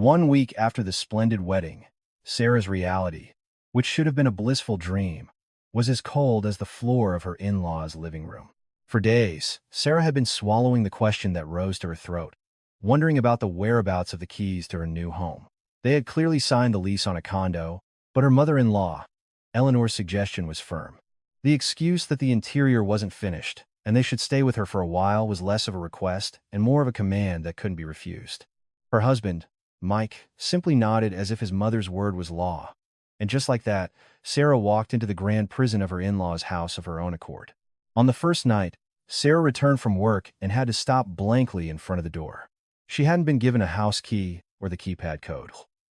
1 week after the splendid wedding, Sarah's reality, which should have been a blissful dream, was as cold as the floor of her in-laws' living room. For days, Sarah had been swallowing the question that rose to her throat, wondering about the whereabouts of the keys to her new home. They had clearly signed the lease on a condo, but her mother-in-law, Eleanor's suggestion was firm. The excuse that the interior wasn't finished, and they should stay with her for a while, was less of a request and more of a command that couldn't be refused. Her husband, Mike, simply nodded as if his mother's word was law. And just like that, Sarah walked into the grand prison of her in-laws' house of her own accord. On the first night, Sarah returned from work and had to stop blankly in front of the door. She hadn't been given a house key or the keypad code.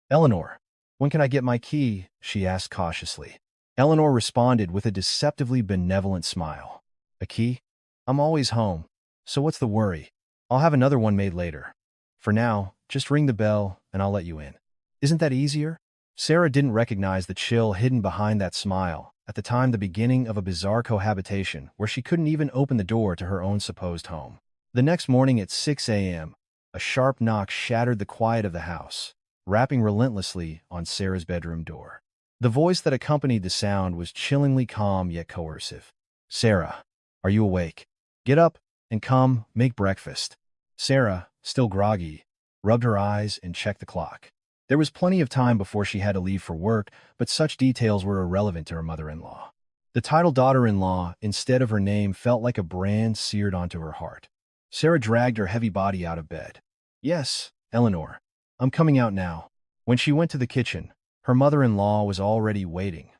"Eleanor, when can I get my key?" she asked cautiously. Eleanor responded with a deceptively benevolent smile. "A key? I'm always home. So what's the worry? I'll have another one made later. For now, just ring the bell and I'll let you in. Isn't that easier?" Sarah didn't recognize the chill hidden behind that smile, at the time the beginning of a bizarre cohabitation where she couldn't even open the door to her own supposed home. The next morning at 6 a.m., a sharp knock shattered the quiet of the house, rapping relentlessly on Sarah's bedroom door. The voice that accompanied the sound was chillingly calm yet coercive. "Sarah, are you awake? Get up and come, make breakfast." Sarah, still groggy, rubbed her eyes and checked the clock. There was plenty of time before she had to leave for work, but such details were irrelevant to her mother-in-law. The title daughter-in-law, instead of her name, felt like a brand seared onto her heart. Sarah dragged her heavy body out of bed. "Yes, Eleanor, I'm coming out now." When she went to the kitchen, her mother-in-law was already waiting,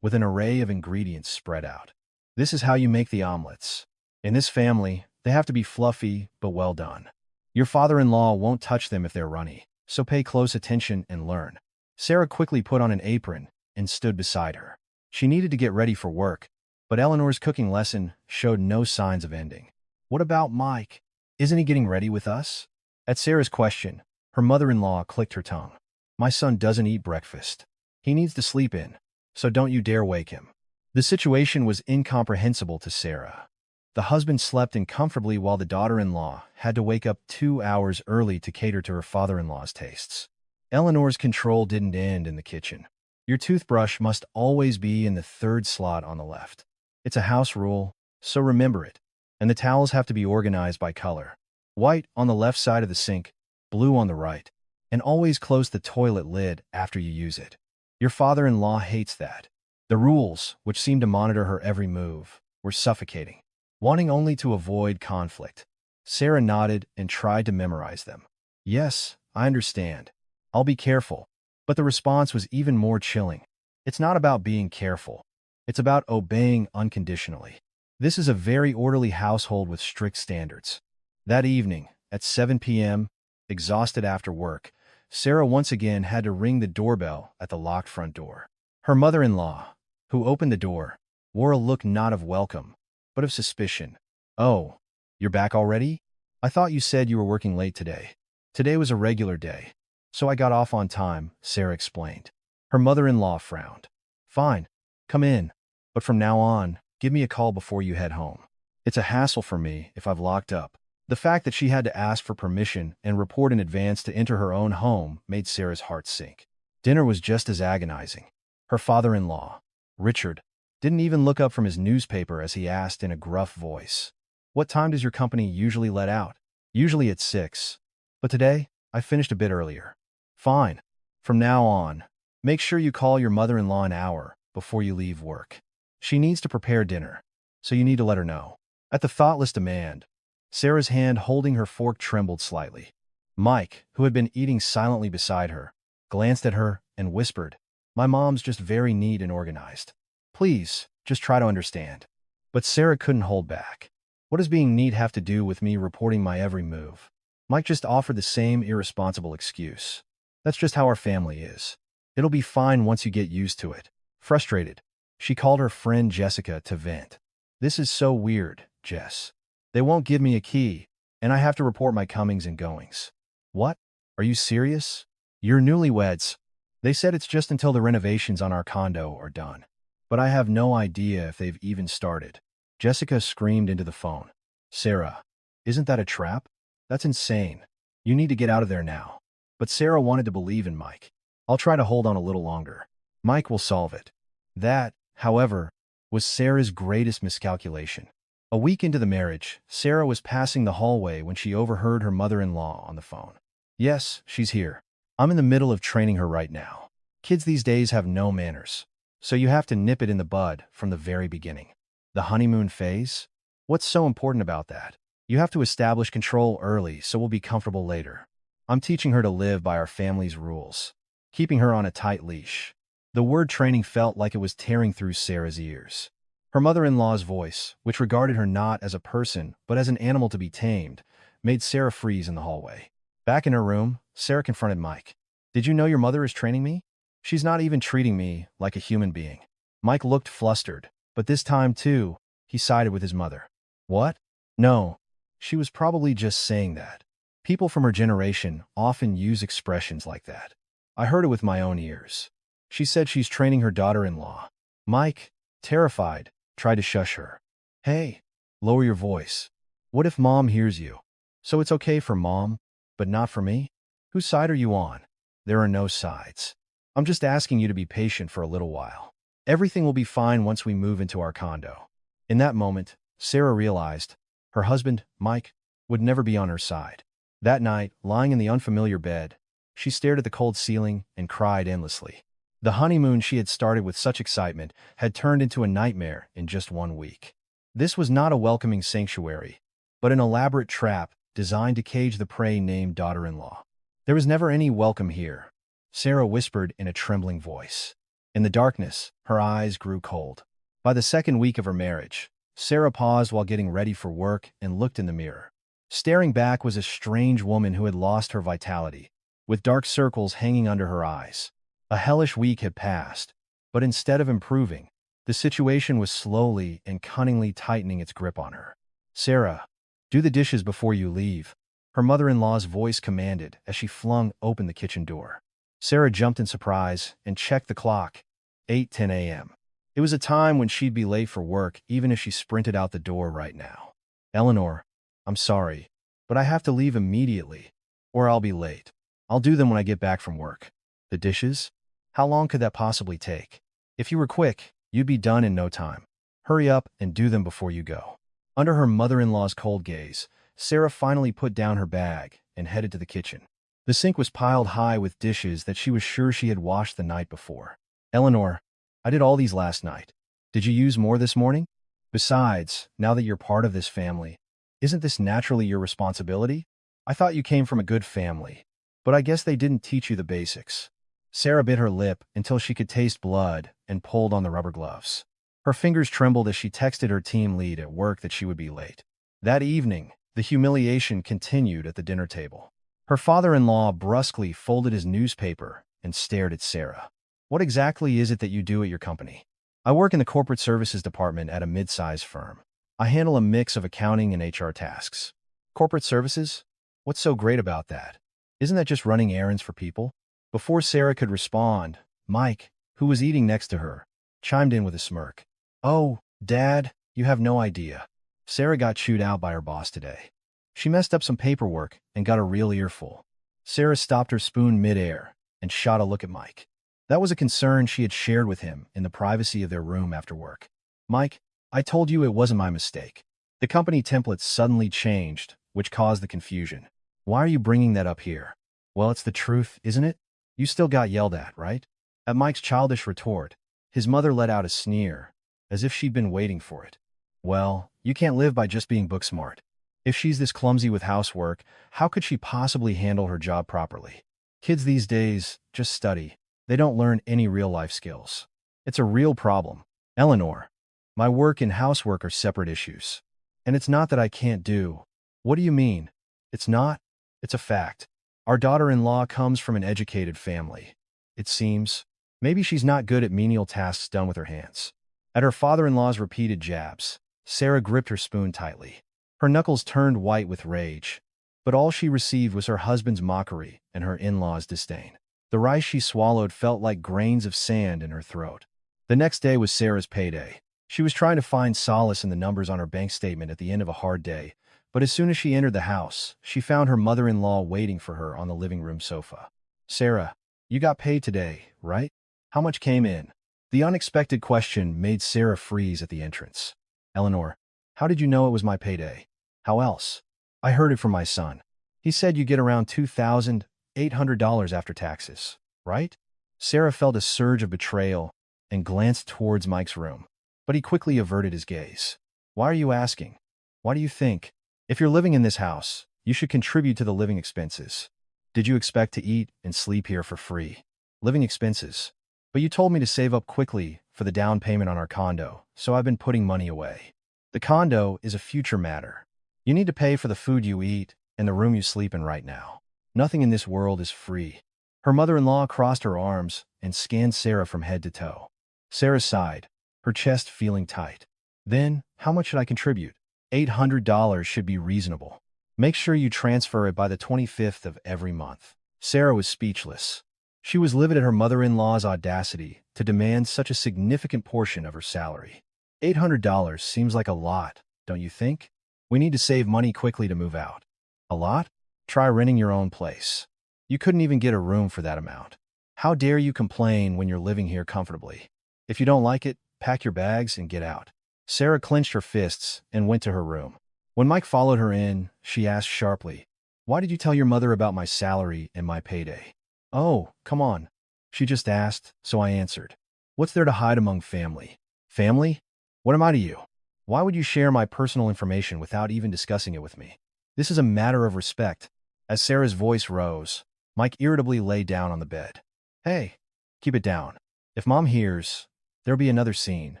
with an array of ingredients spread out. "This is how you make the omelets. In this family, they have to be fluffy but well done. Your father-in-law won't touch them if they're runny, so pay close attention and learn." Sarah quickly put on an apron and stood beside her. She needed to get ready for work, but Eleanor's cooking lesson showed no signs of ending. "What about Mike? Isn't he getting ready with us?" At Sarah's question, her mother-in-law clicked her tongue. "My son doesn't eat breakfast. He needs to sleep in, so don't you dare wake him." The situation was incomprehensible to Sarah. The husband slept in comfortably while the daughter-in-law had to wake up 2 hours early to cater to her father-in-law's tastes. Eleanor's control didn't end in the kitchen. "Your toothbrush must always be in the third slot on the left. It's a house rule, so remember it. And the towels have to be organized by color. White on the left side of the sink, blue on the right. And always close the toilet lid after you use it." Your father-in-law hates that. The rules, which seemed to monitor her every move, were suffocating. Wanting only to avoid conflict, Sarah nodded and tried to memorize them. "Yes, I understand. I'll be careful." But the response was even more chilling. "It's not about being careful. It's about obeying unconditionally. This is a very orderly household with strict standards." That evening, at 7 p.m., exhausted after work, Sarah once again had to ring the doorbell at the locked front door. Her mother-in-law, who opened the door, wore a look not of welcome, but of suspicion. "Oh, you're back already? I thought you said you were working late today." "Today was a regular day, so I got off on time," Sarah explained. Her mother-in-law frowned. "Fine, come in. But from now on, give me a call before you head home. It's a hassle for me if I've locked up." The fact that she had to ask for permission and report in advance to enter her own home made Sarah's heart sink. Dinner was just as agonizing. Her father-in-law, Richard, didn't even look up from his newspaper as he asked in a gruff voice, "What time does your company usually let out?" "Usually at 6. But today, I finished a bit earlier." "Fine. From now on, make sure you call your mother-in-law an hour before you leave work. She needs to prepare dinner, so you need to let her know." At the thoughtless demand, Sarah's hand holding her fork trembled slightly. Mike, who had been eating silently beside her, glanced at her and whispered, "My mom's just very neat and organized. Please, just try to understand." But Sarah couldn't hold back. "What does being neat have to do with me reporting my every move?" Mike just offered the same irresponsible excuse. "That's just how our family is. It'll be fine once you get used to it." Frustrated, she called her friend Jessica to vent. "This is so weird, Jess. They won't give me a key, and I have to report my comings and goings." "What? Are you serious? You're newlyweds." "They said it's just until the renovations on our condo are done. But I have no idea if they've even started." Jessica screamed into the phone. "Sarah, isn't that a trap? That's insane. You need to get out of there now." But Sarah wanted to believe in Mike. I'll try to hold on a little longer. Mike will solve it. That, however, was Sarah's greatest miscalculation. A week into the marriage, Sarah was passing the hallway when she overheard her mother-in-law on the phone. Yes, she's here. I'm in the middle of training her right now. Kids these days have no manners. So you have to nip it in the bud from the very beginning. The honeymoon phase? What's so important about that? You have to establish control early so we'll be comfortable later. I'm teaching her to live by our family's rules, keeping her on a tight leash. The word training felt like it was tearing through Sarah's ears. Her mother-in-law's voice, which regarded her not as a person but as an animal to be tamed, made Sarah freeze in the hallway. Back in her room, Sarah confronted Mike. Did you know your mother is training me? She's not even treating me like a human being. Mike looked flustered, but this time, too, he sided with his mother. What? No. She was probably just saying that. People from her generation often use expressions like that. I heard it with my own ears. She said she's training her daughter-in-law. Mike, terrified, tried to shush her. Hey, lower your voice. What if Mom hears you? So it's okay for Mom, but not for me? Whose side are you on? There are no sides. I'm just asking you to be patient for a little while. Everything will be fine once we move into our condo. In that moment, Sarah realized her husband, Mike, would never be on her side. That night, lying in the unfamiliar bed, she stared at the cold ceiling and cried endlessly. The honeymoon she had started with such excitement had turned into a nightmare in just 1 week. This was not a welcoming sanctuary, but an elaborate trap designed to cage the prey named daughter-in-law. There was never any welcome here, Sarah whispered in a trembling voice. In the darkness, her eyes grew cold. By the second week of her marriage, Sarah paused while getting ready for work and looked in the mirror. Staring back was a strange woman who had lost her vitality, with dark circles hanging under her eyes. A hellish week had passed, but instead of improving, the situation was slowly and cunningly tightening its grip on her. Sarah, do the dishes before you leave, her mother-in-law's voice commanded as she flung open the kitchen door. Sarah jumped in surprise and checked the clock. 8:10 a.m. It was a time when she'd be late for work even if she sprinted out the door right now. Eleanor, I'm sorry, but I have to leave immediately, or I'll be late. I'll do them when I get back from work. The dishes? How long could that possibly take? If you were quick, you'd be done in no time. Hurry up and do them before you go. Under her mother-in-law's cold gaze, Sarah finally put down her bag and headed to the kitchen. The sink was piled high with dishes that she was sure she had washed the night before. Eleanor, I did all these last night. Did you use more this morning? Besides, now that you're part of this family, isn't this naturally your responsibility? I thought you came from a good family, but I guess they didn't teach you the basics. Sarah bit her lip until she could taste blood and pulled on the rubber gloves. Her fingers trembled as she texted her team lead at work that she would be late. That evening, the humiliation continued at the dinner table. Her father-in-law brusquely folded his newspaper and stared at Sarah. What exactly is it that you do at your company? I work in the corporate services department at a mid-sized firm. I handle a mix of accounting and HR tasks. Corporate services? What's so great about that? Isn't that just running errands for people? Before Sarah could respond, Mike, who was eating next to her, chimed in with a smirk. Oh, Dad, you have no idea. Sarah got chewed out by her boss today. She messed up some paperwork and got a real earful. Sarah stopped her spoon mid-air and shot a look at Mike. That was a concern she had shared with him in the privacy of their room after work. Mike, I told you it wasn't my mistake. The company templates suddenly changed, which caused the confusion. Why are you bringing that up here? Well, it's the truth, isn't it? You still got yelled at, right? At Mike's childish retort, his mother let out a sneer, as if she'd been waiting for it. Well, you can't live by just being book smart. If she's this clumsy with housework, how could she possibly handle her job properly? Kids these days just study. They don't learn any real-life skills. It's a real problem. Eleanor, my work and housework are separate issues. And it's not that I can't do. What do you mean? It's not? It's a fact. Our daughter-in-law comes from an educated family. It seems. Maybe she's not good at menial tasks done with her hands. At her father-in-law's repeated jabs, Sarah gripped her spoon tightly. Her knuckles turned white with rage, but all she received was her husband's mockery and her in-laws' disdain. The rice she swallowed felt like grains of sand in her throat. The next day was Sarah's payday. She was trying to find solace in the numbers on her bank statement at the end of a hard day, But as soon as she entered the house, she found her mother-in-law waiting for her on the living room sofa. "Sarah, you got paid today, right? How much came in?" The unexpected question made Sarah freeze at the entrance. "Eleanor, how did you know it was my payday?" "How else? I heard it from my son. He said you get around $2,800 after taxes, right?" Sarah felt a surge of betrayal and glanced towards Mike's room, but he quickly averted his gaze. "Why are you asking? Why do you think? If you're living in this house, you should contribute to the living expenses. Did you expect to eat and sleep here for free? Living expenses. But you told me to save up quickly for the down payment on our condo, so I've been putting money away. The condo is a future matter. You need to pay for the food you eat and the room you sleep in right now. Nothing in this world is free." Her mother-in-law crossed her arms and scanned Sarah from head to toe. Sarah sighed, her chest feeling tight. "Then, how much should I contribute?" $800 should be reasonable. Make sure you transfer it by the 25th of every month." Sarah was speechless. She was livid at her mother-in-law's audacity to demand such a significant portion of her salary. $800 seems like a lot, don't you think? We need to save money quickly to move out. A lot? Try renting your own place. You couldn't even get a room for that amount. How dare you complain when you're living here comfortably? If you don't like it, pack your bags and get out. Sarah clenched her fists and went to her room. When Mike followed her in, she asked sharply, "Why did you tell your mother about my salary and my payday?" "Oh, come on." She just asked, so I answered. What's there to hide among family? Family? What am I to you? Why would you share my personal information without even discussing it with me? This is a matter of respect. As Sarah's voice rose, Mike irritably lay down on the bed. "Hey, keep it down. If Mom hears, there'll be another scene.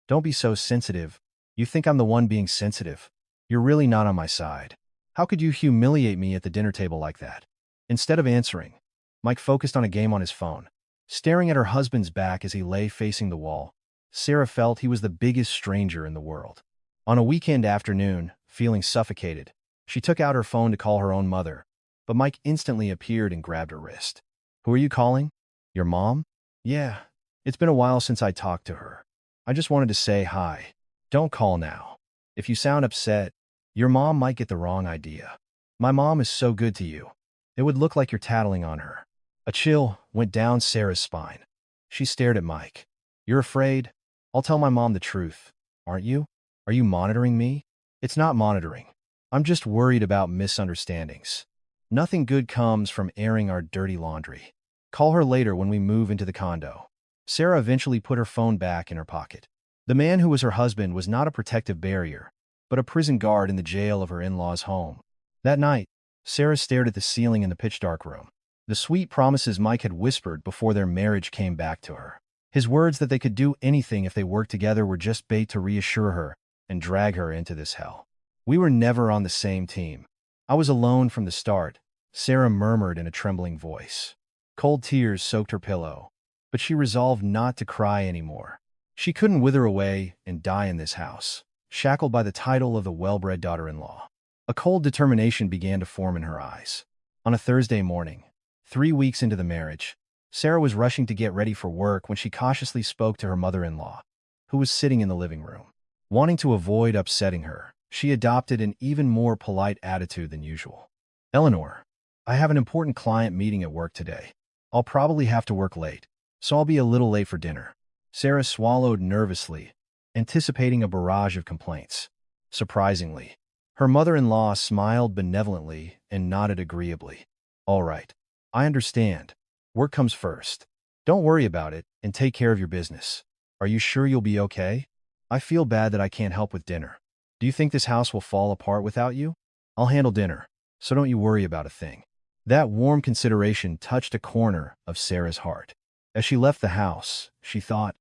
Don't be so sensitive. You think I'm the one being sensitive? You're really not on my side. How could you humiliate me at the dinner table like that?" Instead of answering, Mike focused on a game on his phone. Staring at her husband's back as he lay facing the wall, Sarah felt he was the biggest stranger in the world. On a weekend afternoon, feeling suffocated, she took out her phone to call her own mother, but Mike instantly appeared and grabbed her wrist. "Who are you calling? Your mom?" "Yeah. It's been a while since I talked to her. I just wanted to say hi. Don't call now. If you sound upset, your mom might get the wrong idea. My mom is so good to you. It would look like you're tattling on her." A chill went down Sarah's spine. She stared at Mike. "You're afraid? I'll tell my mom the truth. Aren't you? Are you monitoring me?" "It's not monitoring. I'm just worried about misunderstandings. Nothing good comes from airing our dirty laundry. Call her later when we move into the condo." Sarah eventually put her phone back in her pocket. The man who was her husband was not a protective barrier, but a prison guard in the jail of her in-laws' home. That night, Sarah stared at the ceiling in the pitch-dark room. The sweet promises Mike had whispered before their marriage came back to her. His words that they could do anything if they worked together were just bait to reassure her and drag her into this hell. "We were never on the same team. I was alone from the start," Sarah murmured in a trembling voice. Cold tears soaked her pillow, but she resolved not to cry anymore. She couldn't wither away and die in this house, shackled by the title of the well-bred daughter-in-law. A cold determination began to form in her eyes. On a Thursday morning, 3 weeks into the marriage, Sarah was rushing to get ready for work when she cautiously spoke to her mother-in-law, who was sitting in the living room. Wanting to avoid upsetting her, she adopted an even more polite attitude than usual. "Eleanor, I have an important client meeting at work today. I'll probably have to work late, so I'll be a little late for dinner." Sarah swallowed nervously, anticipating a barrage of complaints. Surprisingly, her mother-in-law smiled benevolently and nodded agreeably. "All right. I understand. Work comes first. Don't worry about it and take care of your business. Are you sure you'll be okay? I feel bad that I can't help with dinner. Do you think this house will fall apart without you? I'll handle dinner, so don't you worry about a thing." That warm consideration touched a corner of Sarah's heart. As she left the house, she thought,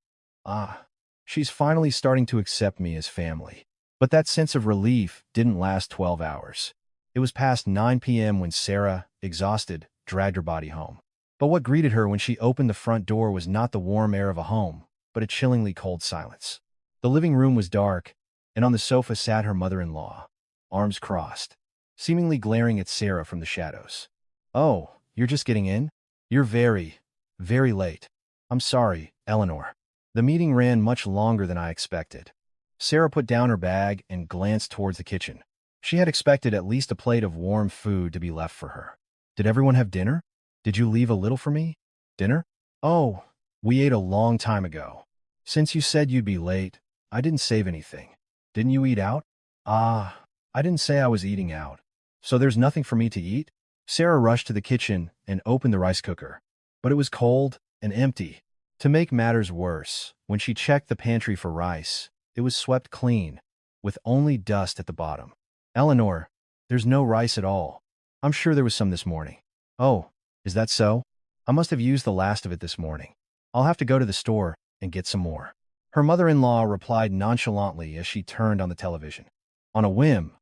she's finally starting to accept me as family. But that sense of relief didn't last 12 hours. It was past 9 p.m. when Sarah, exhausted, dragged her body home. But what greeted her when she opened the front door was not the warm air of a home, but a chillingly cold silence. The living room was dark, and on the sofa sat her mother-in-law, arms crossed, seemingly glaring at Sarah from the shadows. "Oh, you're just getting in? You're very, very late. I'm sorry, Eleanor. The meeting ran much longer than I expected." Sarah put down her bag and glanced towards the kitchen. She had expected at least a plate of warm food to be left for her. Did everyone have dinner? Did you leave a little for me? Dinner? Oh, we ate a long time ago. Since you said you'd be late, I didn't save anything. Didn't you eat out? Ah, I didn't say I was eating out. So there's nothing for me to eat? Sarah rushed to the kitchen and opened the rice cooker. But it was cold and empty. To make matters worse, when she checked the pantry for rice, it was swept clean, with only dust at the bottom. Eleanor, there's no rice at all. I'm sure there was some this morning. Oh, is that so? I must have used the last of it this morning. I'll have to go to the store and get some more. Her mother-in-law replied nonchalantly as she turned on the television. On a whim,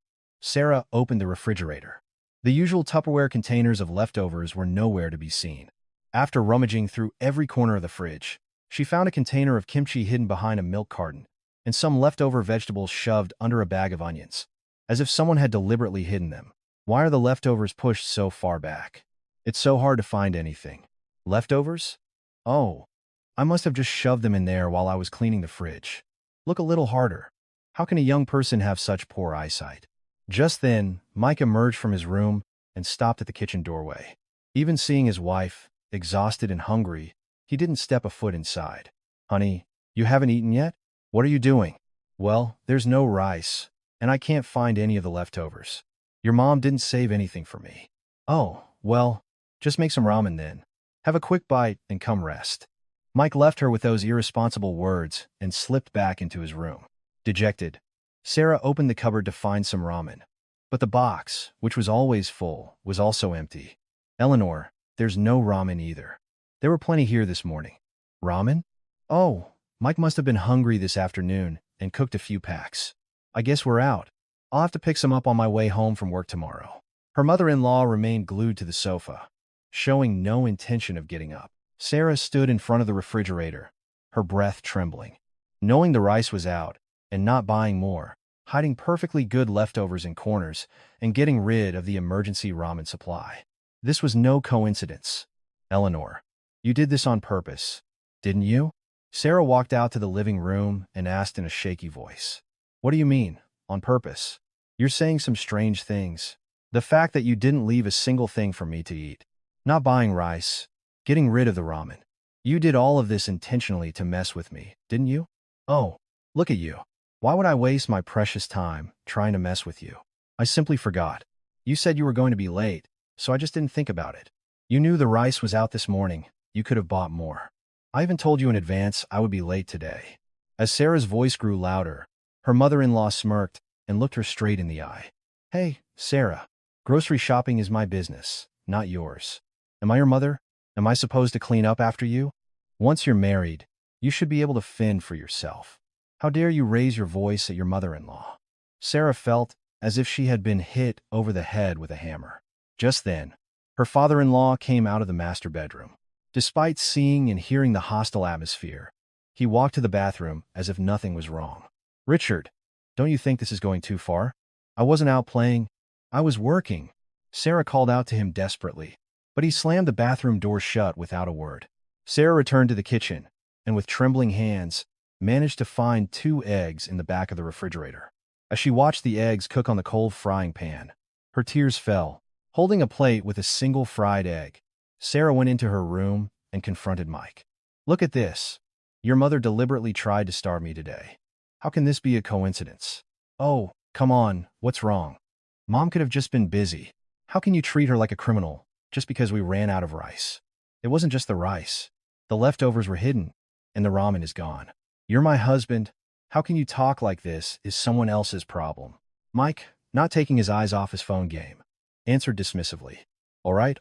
Sarah opened the refrigerator. The usual Tupperware containers of leftovers were nowhere to be seen. After rummaging through every corner of the fridge, she found a container of kimchi hidden behind a milk carton and some leftover vegetables shoved under a bag of onions, as if someone had deliberately hidden them. Why are the leftovers pushed so far back? It's so hard to find anything. Leftovers? Oh, I must have just shoved them in there while I was cleaning the fridge. Look a little harder. How can a young person have such poor eyesight? Just then, Mike emerged from his room and stopped at the kitchen doorway. Even seeing his wife, exhausted and hungry, he didn't step a foot inside. Honey, you haven't eaten yet? What are you doing? Well, there's no rice, and I can't find any of the leftovers. Your mom didn't save anything for me. Oh, well, just make some ramen then. Have a quick bite and come rest. Mike left her with those irresponsible words and slipped back into his room. Dejected, Sarah opened the cupboard to find some ramen. But the box, which was always full, was also empty. Eleanor, there's no ramen either. There were plenty here this morning. Ramen? Oh, Mike must have been hungry this afternoon and cooked a few packs. I guess we're out. I'll have to pick some up on my way home from work tomorrow. Her mother-in-law remained glued to the sofa, showing no intention of getting up. Sarah stood in front of the refrigerator, her breath trembling. Knowing the rice was out and not buying more, hiding perfectly good leftovers in corners, and getting rid of the emergency ramen supply. This was no coincidence. Eleanor, you did this on purpose, didn't you? Sarah walked out to the living room and asked in a shaky voice. What do you mean, on purpose? You're saying some strange things. The fact that you didn't leave a single thing for me to eat. Not buying rice. Getting rid of the ramen. You did all of this intentionally to mess with me, didn't you? Oh, look at you. Why would I waste my precious time trying to mess with you? I simply forgot. You said you were going to be late, so I just didn't think about it. You knew the rice was out this morning. You could have bought more. I even told you in advance I would be late today. As Sarah's voice grew louder, her mother-in-law smirked and looked her straight in the eye. Hey, Sarah, grocery shopping is my business, not yours. Am I your mother? Am I supposed to clean up after you? Once you're married, you should be able to fend for yourself. How dare you raise your voice at your mother-in-law? Sarah felt as if she had been hit over the head with a hammer. Just then, her father-in-law came out of the master bedroom. Despite seeing and hearing the hostile atmosphere, he walked to the bathroom as if nothing was wrong. Richard, don't you think this is going too far? I wasn't out playing. I was working. Sarah called out to him desperately, but he slammed the bathroom door shut without a word. Sarah returned to the kitchen, and with trembling hands, managed to find 2 eggs in the back of the refrigerator. As she watched the eggs cook on the cold frying pan, her tears fell. Holding a plate with a single fried egg, Sarah went into her room and confronted Mike. Look at this. Your mother deliberately tried to starve me today. How can this be a coincidence? Oh, come on, what's wrong? Mom could have just been busy. How can you treat her like a criminal just because we ran out of rice? It wasn't just the rice. The leftovers were hidden, and the ramen is gone. You're my husband. How can you talk like this is someone else's problem? Mike, not taking his eyes off his phone game, answered dismissively. All right.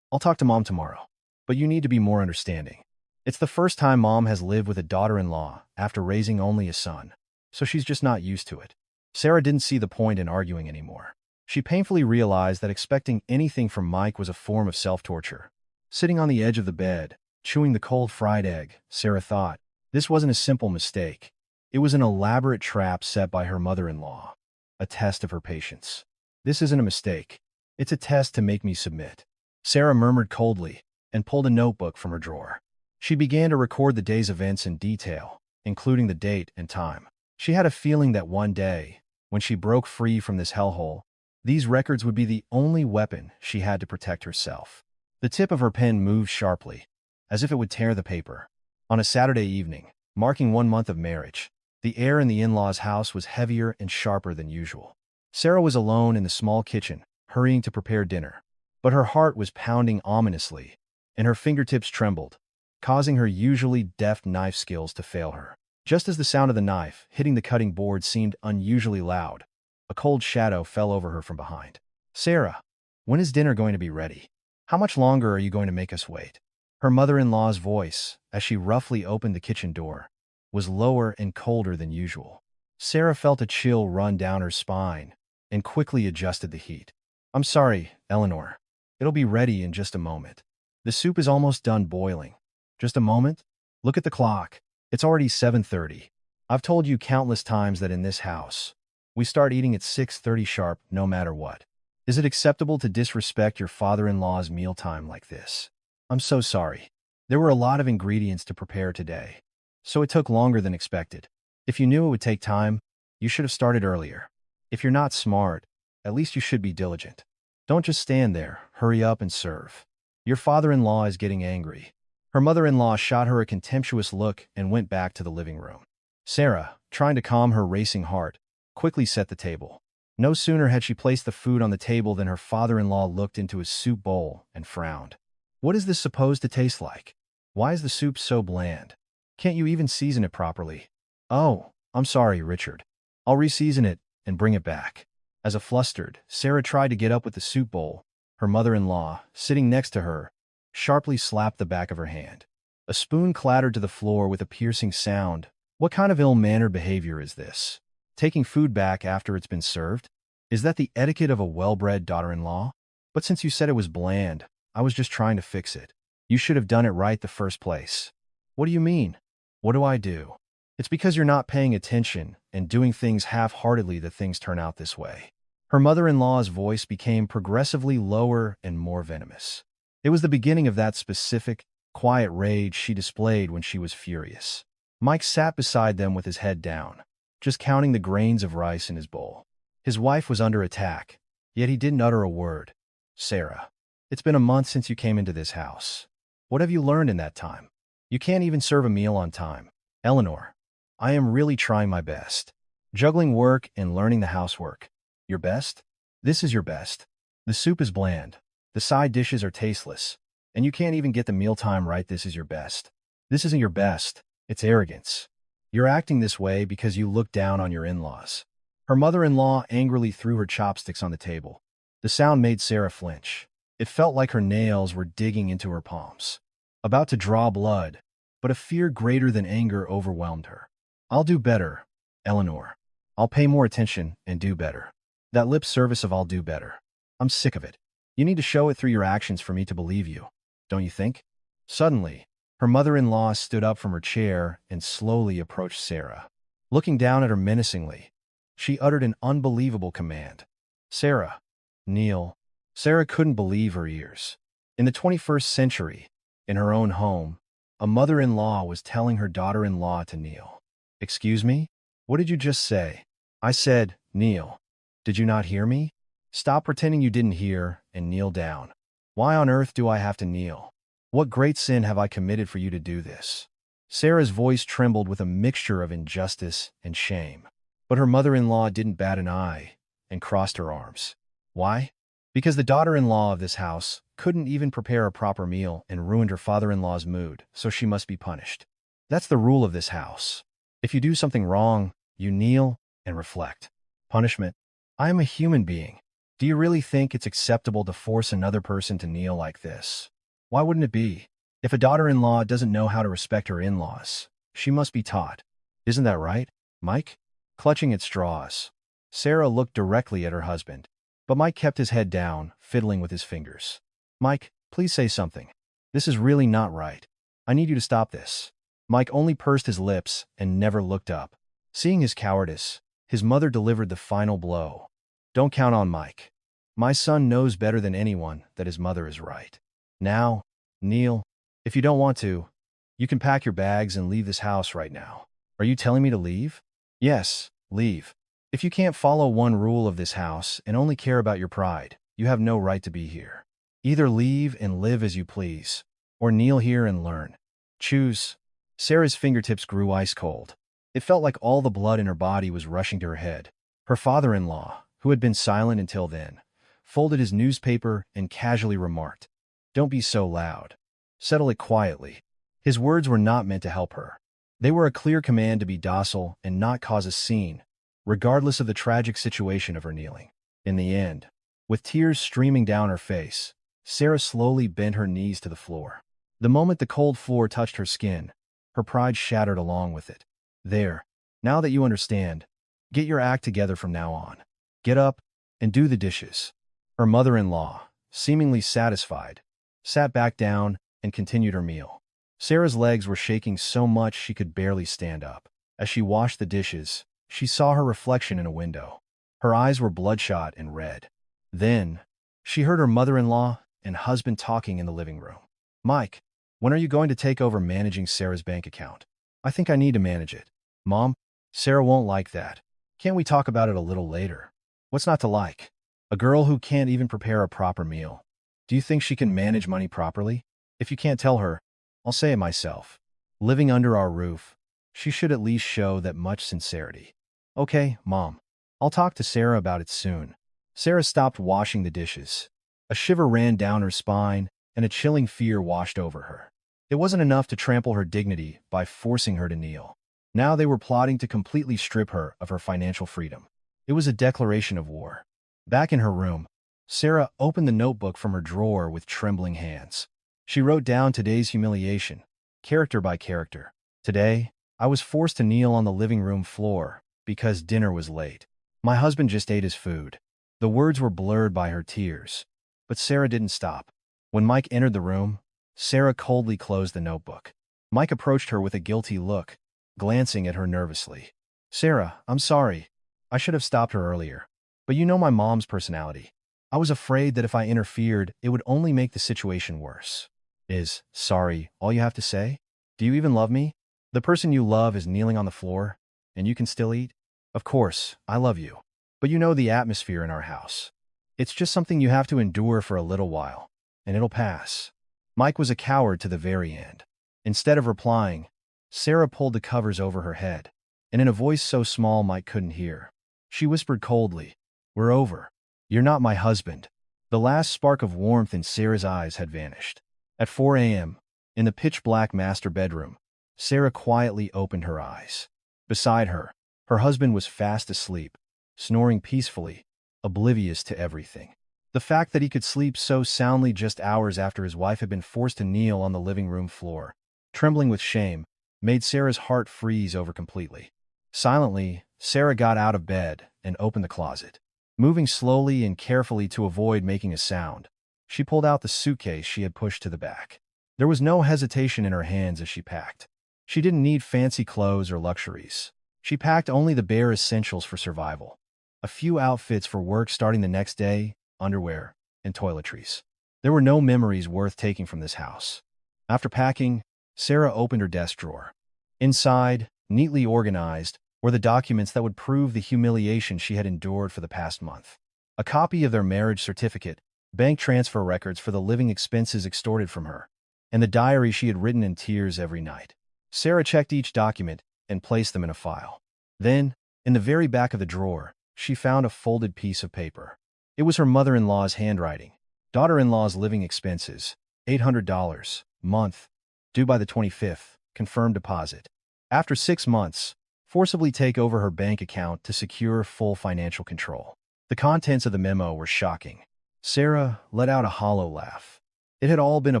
I'll talk to Mom tomorrow. But you need to be more understanding. It's the first time Mom has lived with a daughter-in-law after raising only a son, so she's just not used to it. Sarah didn't see the point in arguing anymore. She painfully realized that expecting anything from Mike was a form of self-torture. Sitting on the edge of the bed, chewing the cold fried egg, Sarah thought, this wasn't a simple mistake. It was an elaborate trap set by her mother-in-law, a test of her patience. This isn't a mistake. It's a test to make me submit. Sarah murmured coldly and pulled a notebook from her drawer. She began to record the day's events in detail, including the date and time. She had a feeling that one day, When she broke free from this hellhole, these records would be the only weapon she had to protect herself. The tip of her pen moved sharply, as if it would tear the paper. On a Saturday evening, marking 1 month of marriage, the air in the in-laws' house was heavier and sharper than usual. Sarah was alone in the small kitchen, hurrying to prepare dinner. But her heart was pounding ominously, and her fingertips trembled, causing her usually deft knife skills to fail her. Just as the sound of the knife hitting the cutting board seemed unusually loud, a cold shadow fell over her from behind. "Sarah, when is dinner going to be ready? How much longer are you going to make us wait?" Her mother-in-law's voice, as she roughly opened the kitchen door, was lower and colder than usual. Sarah felt a chill run down her spine and quickly adjusted the heat. "I'm sorry, Eleanor. It'll be ready in just a moment. The soup is almost done boiling." "Just a moment? Look at the clock. It's already 7:30. I've told you countless times that in this house, we start eating at 6:30 sharp no matter what. Is it acceptable to disrespect your father-in-law's mealtime like this?" "I'm so sorry. There were a lot of ingredients to prepare today, so it took longer than expected. If you knew it would take time, you should have started earlier. If you're not smart, at least you should be diligent. Don't just stand there. Hurry up and serve. Your father-in-law is getting angry." Her mother-in-law shot her a contemptuous look and went back to the living room. Sarah, trying to calm her racing heart, quickly set the table. No sooner had she placed the food on the table than her father-in-law looked into his soup bowl and frowned. "What is this supposed to taste like? Why is the soup so bland? Can't you even season it properly?" "Oh, I'm sorry, Richard. I'll re-season it and bring it back." As a flustered, Sarah tried to get up with the soup bowl. Her mother-in-law, sitting next to her, sharply slapped the back of her hand. A spoon clattered to the floor with a piercing sound. What kind of ill-mannered behavior is this? Taking food back after it's been served? Is that the etiquette of a well-bred daughter-in-law? "But since you said it was bland, I was just trying to fix it. You should have done it right the first place." "What do you mean? What do I do?" "It's because you're not paying attention and doing things half-heartedly that things turn out this way." Her mother-in-law's voice became progressively lower and more venomous. It was the beginning of that specific, quiet rage she displayed when she was furious. Mike sat beside them with his head down, just counting the grains of rice in his bowl. His wife was under attack, yet he didn't utter a word. "Sarah, it's been a month since you came into this house. What have you learned in that time? You can't even serve a meal on time." "Eleanor, I am really trying my best. Juggling work and learning the housework." "Your best? This is your best. The soup is bland. The side dishes are tasteless. And you can't even get the mealtime right. This is your best. This isn't your best. It's arrogance. You're acting this way because you look down on your in-laws." Her mother-in-law angrily threw her chopsticks on the table. The sound made Sarah flinch. It felt like her nails were digging into her palms, about to draw blood, but a fear greater than anger overwhelmed her. "I'll do better, Eleanor. I'll pay more attention and do better. That lip service of 'I'll do better.' I'm sick of it. You need to show it through your actions for me to believe you, don't you think?" Suddenly, her mother-in-law stood up from her chair and slowly approached Sarah. Looking down at her menacingly, she uttered an unbelievable command. "Sarah, kneel." Sarah couldn't believe her ears. In the 21st century, in her own home, a mother-in-law was telling her daughter-in-law to kneel. "Excuse me? What did you just say?" "I said, kneel. Did you not hear me? Stop pretending you didn't hear and kneel down." "Why on earth do I have to kneel? What great sin have I committed for you to do this?" Sarah's voice trembled with a mixture of injustice and shame. But her mother-in-law didn't bat an eye and crossed her arms. "Why? Because the daughter-in-law of this house couldn't even prepare a proper meal and ruined her father-in-law's mood, so she must be punished. That's the rule of this house. If you do something wrong, you kneel and reflect. Punishment. I am a human being. Do you really think it's acceptable to force another person to kneel like this? Why wouldn't it be? If a daughter-in-law doesn't know how to respect her in-laws, she must be taught. Isn't that right, Mike?" Clutching at straws, Sarah looked directly at her husband. But Mike kept his head down, fiddling with his fingers. "Mike, please say something. This is really not right. I need you to stop this." Mike only pursed his lips and never looked up. Seeing his cowardice, his mother delivered the final blow. "Don't count on Mike. My son knows better than anyone that his mother is right. Now, kneel. If you don't want to, you can pack your bags and leave this house right now." "Are you telling me to leave?" "Yes, leave. If you can't follow one rule of this house and only care about your pride, you have no right to be here. Either leave and live as you please, or kneel here and learn. Choose. Sarah's fingertips grew ice cold. It felt like all the blood in her body was rushing to her head. Her father-in-law, who had been silent until then, folded his newspaper and casually remarked, "Don't be so loud. Settle it quietly." His words were not meant to help her. They were a clear command to be docile and not cause a scene, regardless of the tragic situation of her kneeling. In the end, with tears streaming down her face, Sarah slowly bent her knees to the floor. The moment the cold floor touched her skin, her pride shattered along with it. There, now that you understand, get your act together from now on. Get up and do the dishes. Her mother-in-law, seemingly satisfied, sat back down and continued her meal. Sarah's legs were shaking so much she could barely stand up. As she washed the dishes, she saw her reflection in a window. Her eyes were bloodshot and red. Then, she heard her mother-in-law and husband talking in the living room. "Mike, when are you going to take over managing Sarah's bank account?" "I think I need to manage it." "Mom, Sarah won't like that. Can't we talk about it a little later?" "What's not to like? A girl who can't even prepare a proper meal. Do you think she can manage money properly?" "If you can't tell her, I'll say it myself. Living under our roof, she should at least show that much sincerity." "Okay, Mom. I'll talk to Sarah about it soon." Sarah stopped washing the dishes. A shiver ran down her spine, and a chilling fear washed over her. It wasn't enough to trample her dignity by forcing her to kneel. Now they were plotting to completely strip her of her financial freedom. It was a declaration of war. Back in her room, Sarah opened the notebook from her drawer with trembling hands. She wrote down today's humiliation, character by character. "Today, I was forced to kneel on the living room floor because dinner was late. My husband just ate his food." The words were blurred by her tears, but Sarah didn't stop. When Mike entered the room, Sarah coldly closed the notebook. Mike approached her with a guilty look, glancing at her nervously. "Sarah, I'm sorry. I should have stopped her earlier. But you know my mom's personality. I was afraid that if I interfered, it would only make the situation worse." "Is sorry all you have to say? Do you even love me? The person you love is kneeling on the floor, and you can still eat?" "Of course, I love you. But you know the atmosphere in our house. It's just something you have to endure for a little while, and it'll pass." Mike was a coward to the very end. Instead of replying, Sarah pulled the covers over her head, and in a voice so small Mike couldn't hear, she whispered coldly, "We're over. You're not my husband." The last spark of warmth in Sarah's eyes had vanished. At 4 a.m., in the pitch-black master bedroom, Sarah quietly opened her eyes. Beside her, her husband was fast asleep, snoring peacefully, oblivious to everything. The fact that he could sleep so soundly just hours after his wife had been forced to kneel on the living room floor, trembling with shame, made Sarah's heart freeze over completely. Silently, Sarah got out of bed and opened the closet. Moving slowly and carefully to avoid making a sound, she pulled out the suitcase she had pushed to the back. There was no hesitation in her hands as she packed. She didn't need fancy clothes or luxuries. She packed only the bare essentials for survival. A few outfits for work starting the next day, underwear, and toiletries. There were no memories worth taking from this house. After packing, Sarah opened her desk drawer. Inside, neatly organized, were the documents that would prove the humiliation she had endured for the past month. A copy of their marriage certificate, bank transfer records for the living expenses extorted from her, and the diary she had written in tears every night. Sarah checked each document and placed them in a file. Then, in the very back of the drawer, she found a folded piece of paper. It was her mother-in-law's handwriting. Daughter-in-law's living expenses, $800, month, due by the 25th, confirmed deposit. After 6 months, forcibly take over her bank account to secure full financial control. The contents of the memo were shocking. Sarah let out a hollow laugh. It had all been a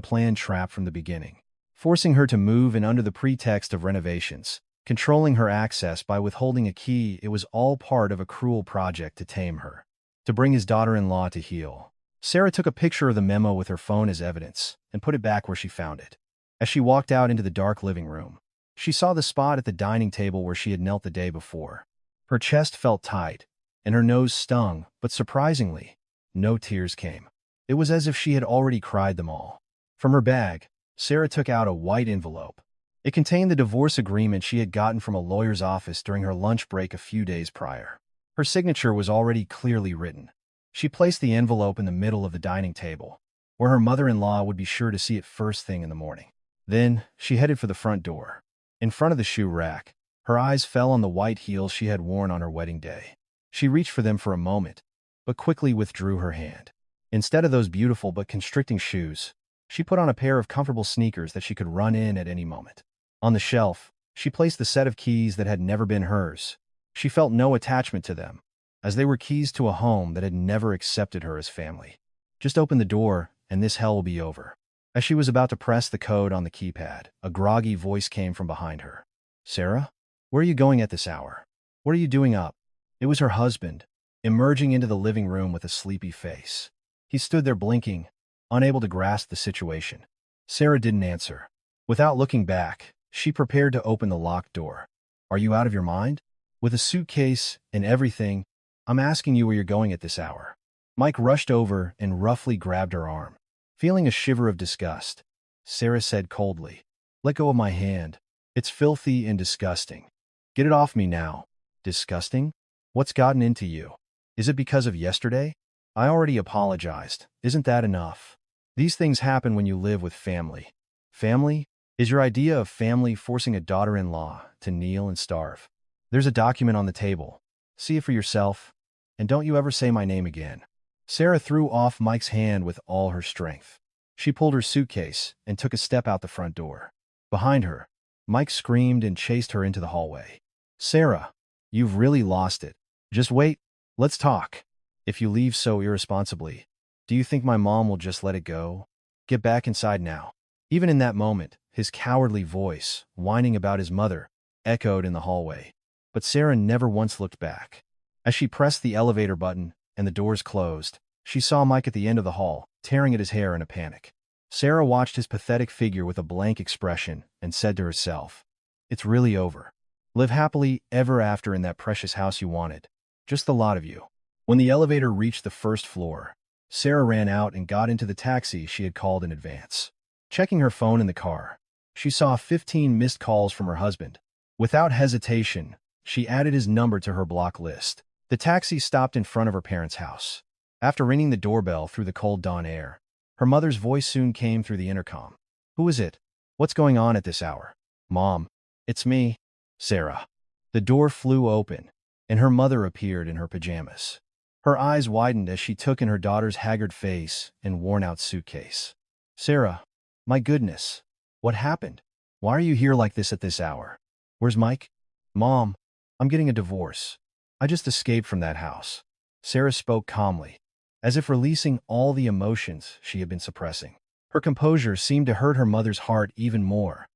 planned trap from the beginning, forcing her to move in under the pretext of renovations, controlling her access by withholding a key. It was all part of a cruel project to tame her, to bring his daughter-in-law to heel. Sarah took a picture of the memo with her phone as evidence and put it back where she found it. As she walked out into the dark living room, she saw the spot at the dining table where she had knelt the day before. Her chest felt tight, and her nose stung, but surprisingly, no tears came. It was as if she had already cried them all. From her bag, Sarah took out a white envelope. It contained the divorce agreement she had gotten from a lawyer's office during her lunch break a few days prior. Her signature was already clearly written. She placed the envelope in the middle of the dining table, where her mother-in-law would be sure to see it first thing in the morning. Then, she headed for the front door. In front of the shoe rack, her eyes fell on the white heels she had worn on her wedding day. She reached for them for a moment, but quickly withdrew her hand. Instead of those beautiful but constricting shoes, she put on a pair of comfortable sneakers that she could run in at any moment. On the shelf, she placed the set of keys that had never been hers. She felt no attachment to them, as they were keys to a home that had never accepted her as family. Just open the door, and this hell will be over. As she was about to press the code on the keypad, a groggy voice came from behind her. Sarah? Where are you going at this hour? What are you doing up? It was her husband, emerging into the living room with a sleepy face. He stood there blinking, unable to grasp the situation. Sarah didn't answer. Without looking back, she prepared to open the locked door. Are you out of your mind? With a suitcase and everything, I'm asking you where you're going at this hour. Mike rushed over and roughly grabbed her arm. Feeling a shiver of disgust, Sarah said coldly, Let go of my hand. It's filthy and disgusting. Get it off me now. Disgusting? What's gotten into you? Is it because of yesterday? I already apologized. Isn't that enough? These things happen when you live with family. Family? Is your idea of family forcing a daughter-in-law to kneel and starve? There's a document on the table. See it for yourself, and don't you ever say my name again. Sarah threw off Mike's hand with all her strength. She pulled her suitcase and took a step out the front door. Behind her, Mike screamed and chased her into the hallway. Sarah, you've really lost it. Just wait. Let's talk. If you leave so irresponsibly, do you think my mom will just let it go? Get back inside now. Even in that moment, his cowardly voice, whining about his mother, echoed in the hallway. But Sarah never once looked back. As she pressed the elevator button and the doors closed, she saw Mike at the end of the hall, tearing at his hair in a panic. Sarah watched his pathetic figure with a blank expression and said to herself, It's really over. Live happily ever after in that precious house you wanted. Just the lot of you. When the elevator reached the first floor, Sarah ran out and got into the taxi she had called in advance. Checking her phone in the car, she saw 15 missed calls from her husband. Without hesitation, she added his number to her block list. The taxi stopped in front of her parents' house. After ringing the doorbell through the cold dawn air, her mother's voice soon came through the intercom. Who is it? What's going on at this hour? Mom, it's me, Sarah. The door flew open, and her mother appeared in her pajamas. Her eyes widened as she took in her daughter's haggard face and worn-out suitcase. Sarah, my goodness, what happened? Why are you here like this at this hour? Where's Mike? Mom, I'm getting a divorce. I just escaped from that house. Sarah spoke calmly, as if releasing all the emotions she had been suppressing. Her composure seemed to hurt her mother's heart even more,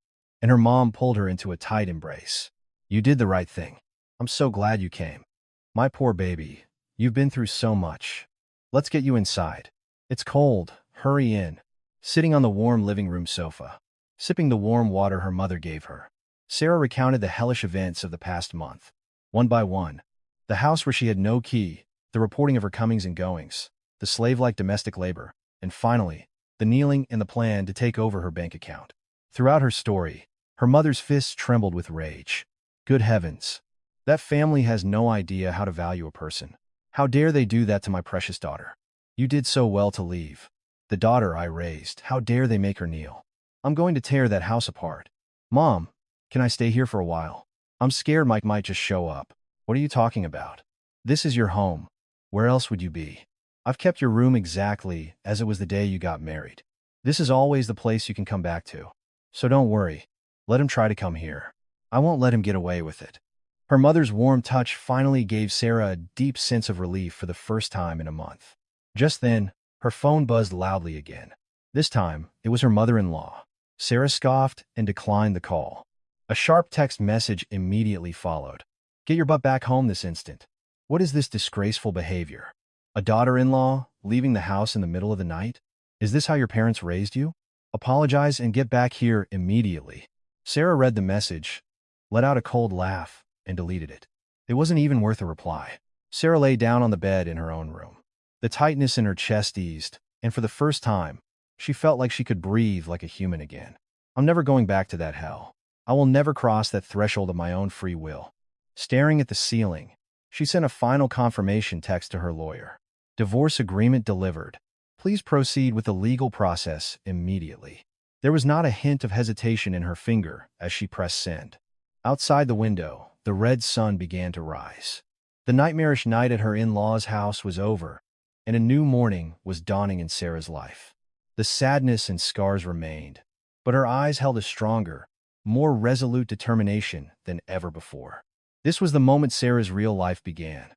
and her mom pulled her into a tight embrace. You did the right thing. I'm so glad you came. My poor baby, you've been through so much. Let's get you inside. It's cold. Hurry in. Sitting on the warm living room sofa, sipping the warm water her mother gave her, Sarah recounted the hellish events of the past month. One by one, the house where she had no key, the reporting of her comings and goings, the slave-like domestic labor, and finally, the kneeling and the plan to take over her bank account. Throughout her story, her mother's fists trembled with rage. Good heavens! That family has no idea how to value a person. How dare they do that to my precious daughter? You did so well to leave. The daughter I raised, how dare they make her kneel? I'm going to tear that house apart. Mom, can I stay here for a while? I'm scared Mike might just show up. What are you talking about? This is your home. Where else would you be? I've kept your room exactly as it was the day you got married. This is always the place you can come back to. So don't worry. Let him try to come here. I won't let him get away with it. Her mother's warm touch finally gave Sarah a deep sense of relief for the first time in a month. Just then, her phone buzzed loudly again. This time, it was her mother-in-law. Sarah scoffed and declined the call. A sharp text message immediately followed. Get your butt back home this instant. What is this disgraceful behavior? A daughter-in-law leaving the house in the middle of the night? Is this how your parents raised you? Apologize and get back here immediately. Sarah read the message, let out a cold laugh, and deleted it. It wasn't even worth a reply. Sarah lay down on the bed in her own room. The tightness in her chest eased, and for the first time, she felt like she could breathe like a human again. I'm never going back to that hell. I will never cross that threshold of my own free will. Staring at the ceiling, She sent a final confirmation text to her lawyer. Divorce agreement delivered. Please proceed with the legal process immediately. There was not a hint of hesitation in her finger as she pressed send. Outside the window, the red sun began to rise. The nightmarish night at her in-laws' house was over, and a new morning was dawning in Sarah's life. The sadness and scars remained, but her eyes held a stronger, more resolute determination than ever before. This was the moment Sarah's real life began.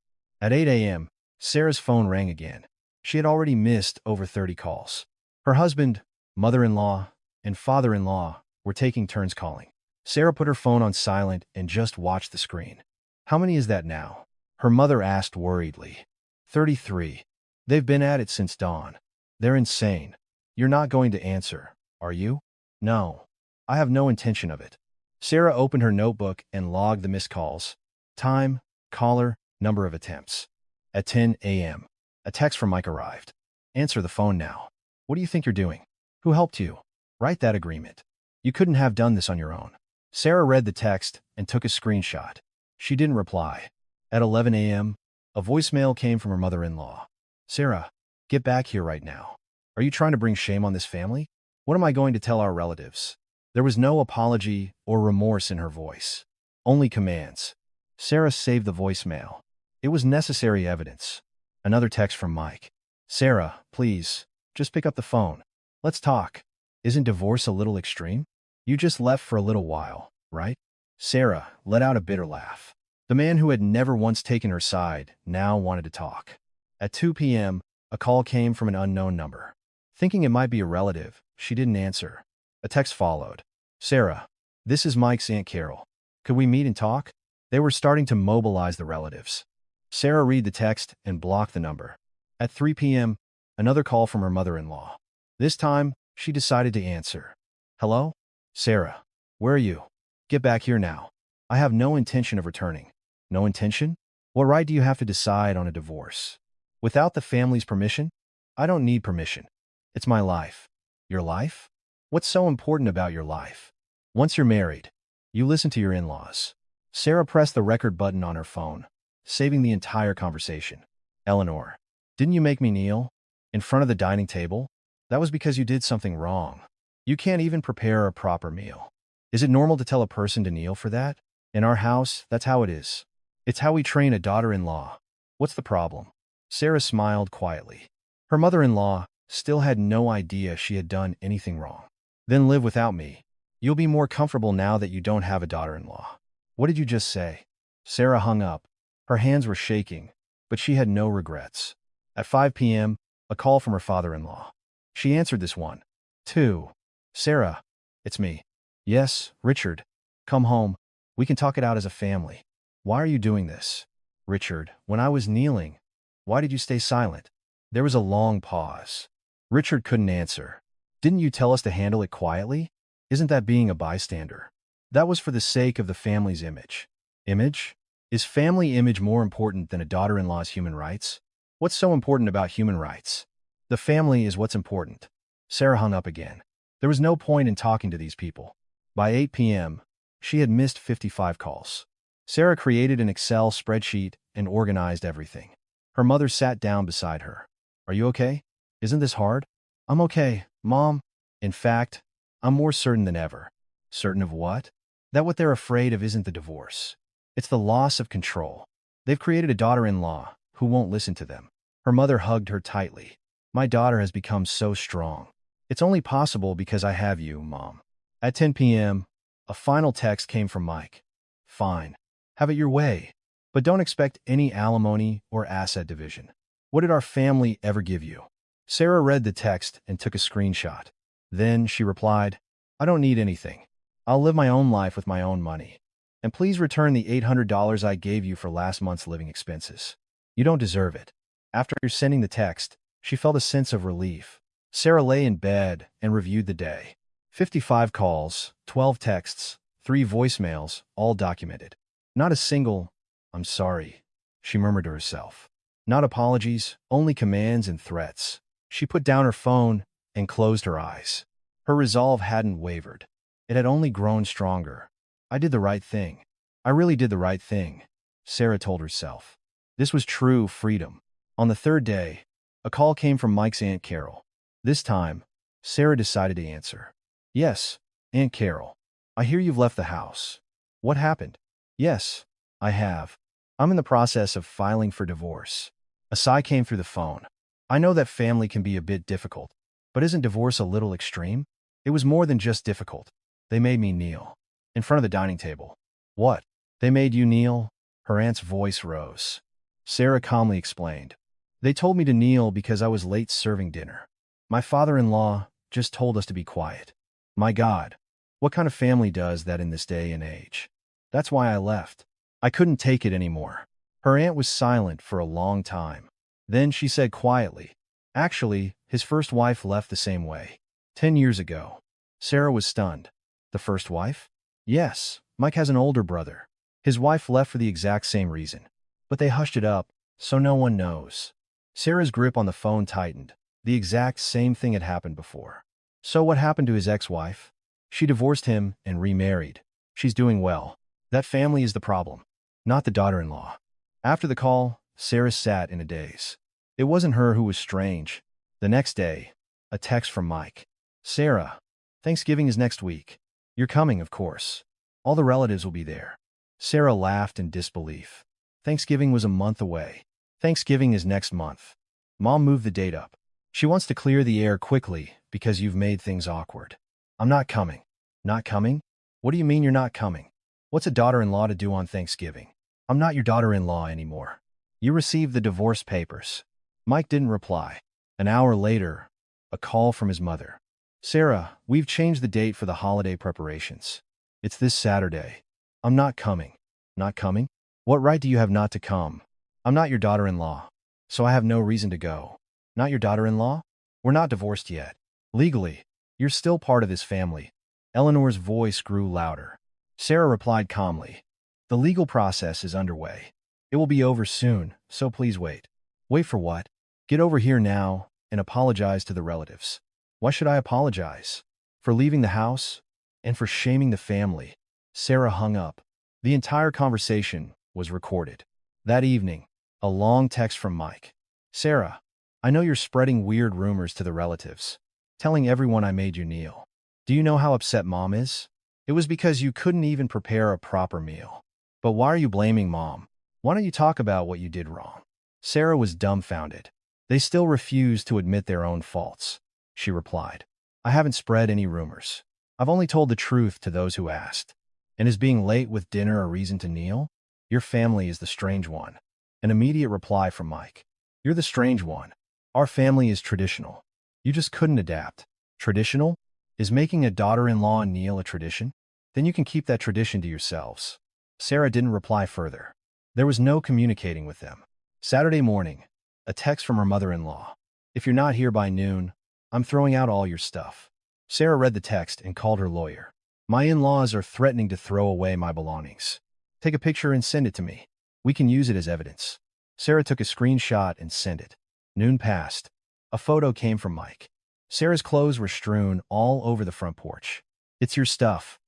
At 8 a.m., Sarah's phone rang again. She had already missed over 30 calls. Her husband, mother-in-law, and father-in-law were taking turns calling. Sarah put her phone on silent and just watched the screen. "How many is that now?" her mother asked worriedly. 33. "They've been at it since dawn. They're insane. You're not going to answer, are you?" "No. I have no intention of it." Sarah opened her notebook and logged the missed calls. Time, caller, number of attempts. At 10 a.m., a text from Mike arrived. "Answer the phone now. What do you think you're doing? Who helped you? Write that agreement. You couldn't have done this on your own." Sarah read the text and took a screenshot. She didn't reply. At 11 a.m., a voicemail came from her mother-in-law. "Sarah, get back here right now. Are you trying to bring shame on this family? What am I going to tell our relatives?" There was no apology or remorse in her voice. Only commands. Sarah saved the voicemail. It was necessary evidence. Another text from Mike. "Sarah, please, just pick up the phone. Let's talk. Isn't divorce a little extreme? You just left for a little while, right?" Sarah let out a bitter laugh. The man who had never once taken her side now wanted to talk. At 2 p.m., a call came from an unknown number. Thinking it might be a relative, she didn't answer. A text followed. "Sarah, this is Mike's Aunt Carol. Could we meet and talk?" They were starting to mobilize the relatives. Sarah read the text and blocked the number. At 3 p.m., another call from her mother-in-law. This time, she decided to answer. "Hello? Sarah, where are you? Get back here now. I have no intention of returning." "No intention? What right do you have to decide on a divorce? Without the family's permission?" "I don't need permission. It's my life." "Your life? What's so important about your life? Once you're married, you listen to your in-laws." Sarah pressed the record button on her phone, saving the entire conversation. "Eleanor, didn't you make me kneel in front of the dining table? That was because you did something wrong. You can't even prepare a proper meal. Is it normal to tell a person to kneel for that? In our house, that's how it is. It's how we train a daughter-in-law. What's the problem?" Sarah smiled quietly. Her mother-in-law still had no idea she had done anything wrong. "Then live without me. You'll be more comfortable now that you don't have a daughter-in-law." "What did you just say?" Sarah hung up. Her hands were shaking, but she had no regrets. At 5 p.m., a call from her father-in-law. She answered this one. 2. "Sarah, it's me." "Yes, Richard. Come home. We can talk it out as a family." "Why are you doing this?" "Richard, when I was kneeling, why did you stay silent?" There was a long pause. Richard couldn't answer. "Didn't you tell us to handle it quietly? Isn't that being a bystander?" "That was for the sake of the family's image." "Image? Is family image more important than a daughter-in-law's human rights? What's so important about human rights?" "The family is what's important." Sarah hung up again. There was no point in talking to these people. By 8 p.m., she had missed 55 calls. Sarah created an Excel spreadsheet and organized everything. Her mother sat down beside her. "Are you okay? Isn't this hard?" "I'm okay, Mom. In fact, I'm more certain than ever." "Certain of what?" "That what they're afraid of isn't the divorce. It's the loss of control. They've created a daughter-in-law who won't listen to them." Her mother hugged her tightly. "My daughter has become so strong. It's only possible because I have you, Mom." At 10 p.m., a final text came from Mike. "Fine. Have it your way. But don't expect any alimony or asset division. What did our family ever give you?" Sarah read the text and took a screenshot. Then she replied, "I don't need anything. I'll live my own life with my own money. And please return the $800 I gave you for last month's living expenses. You don't deserve it." After sending the text, she felt a sense of relief. Sarah lay in bed and reviewed the day. 55 calls, 12 texts, 3 voicemails, all documented. Not a single, "I'm sorry," she murmured to herself. Not apologies, only commands and threats. She put down her phone and closed her eyes. Her resolve hadn't wavered. It had only grown stronger. "I did the right thing. I really did the right thing," Sarah told herself. This was true freedom. On the third day, a call came from Mike's Aunt Carol. This time, Sarah decided to answer. Yes, Aunt Carol. I hear you've left the house. What happened? Yes, I have. I'm in the process of filing for divorce. A sigh came through the phone. I know that family can be a bit difficult, but isn't divorce a little extreme? It was more than just difficult. They made me kneel. In front of the dining table. What? They made you kneel? Her aunt's voice rose. Sarah calmly explained. They told me to kneel because I was late serving dinner. My father-in-law just told us to be quiet. My God, what kind of family does that in this day and age? That's why I left. I couldn't take it anymore. Her aunt was silent for a long time. Then she said quietly, actually, his first wife left the same way. 10 years ago. Sarah was stunned. The first wife? Yes, Mike has an older brother. His wife left for the exact same reason. But they hushed it up, so no one knows. Sarah's grip on the phone tightened. The exact same thing had happened before. So what happened to his ex-wife? She divorced him and remarried. She's doing well. That family is the problem, not the daughter-in-law. After the call, Sarah sat in a daze. It wasn't her who was strange. The next day, a text from Mike. Sarah, Thanksgiving is next week. You're coming, of course. All the relatives will be there. Sarah laughed in disbelief. Thanksgiving was a month away. Thanksgiving is next month. Mom moved the date up. She wants to clear the air quickly because you've made things awkward. I'm not coming. Not coming? What do you mean you're not coming? What's a daughter-in-law to do on Thanksgiving? I'm not your daughter-in-law anymore. You received the divorce papers. Mike didn't reply. An hour later, a call from his mother. Sarah, we've changed the date for the holiday preparations. It's this Saturday. I'm not coming. Not coming? What right do you have not to come? I'm not your daughter-in-law, so I have no reason to go. Not your daughter-in-law? We're not divorced yet. Legally, you're still part of this family. Eleanor's voice grew louder. Sarah replied calmly. The legal process is underway. It will be over soon, so please wait. Wait for what? Get over here now and apologize to the relatives. Why should I apologize? For leaving the house? And for shaming the family? Sarah hung up. The entire conversation was recorded. That evening, a long text from Mike. Sarah, I know you're spreading weird rumors to the relatives, telling everyone I made you kneel. Do you know how upset Mom is? It was because you couldn't even prepare a proper meal. But why are you blaming Mom? Why don't you talk about what you did wrong? Sarah was dumbfounded. They still refused to admit their own faults. She replied, I haven't spread any rumors. I've only told the truth to those who asked. And is being late with dinner a reason to kneel? Your family is the strange one. An immediate reply from Mike. You're the strange one. Our family is traditional. You just couldn't adapt. Traditional? Is making a daughter-in-law kneel a tradition? Then you can keep that tradition to yourselves. Sarah didn't reply further. There was no communicating with them. Saturday morning, a text from her mother-in-law. If you're not here by noon, I'm throwing out all your stuff. Sarah read the text and called her lawyer. My in-laws are threatening to throw away my belongings. Take a picture and send it to me. We can use it as evidence. Sarah took a screenshot and sent it. Noon passed. A photo came from Mike. Sarah's clothes were strewn all over the front porch. It's your stuff.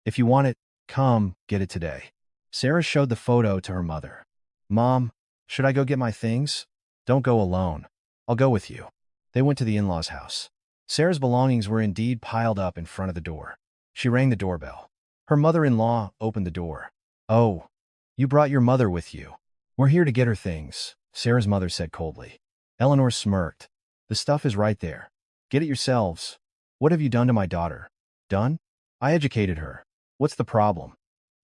If you want it, come get it today. Sarah showed the photo to her mother. Mom, should I go get my things? Don't go alone. I'll go with you. They went to the in-laws' house. Sarah's belongings were indeed piled up in front of the door. She rang the doorbell. Her mother-in-law opened the door. Oh, you brought your mother with you. We're here to get her things, Sarah's mother said coldly. Eleanor smirked. The stuff is right there. Get it yourselves. What have you done to my daughter? Done? I educated her. What's the problem?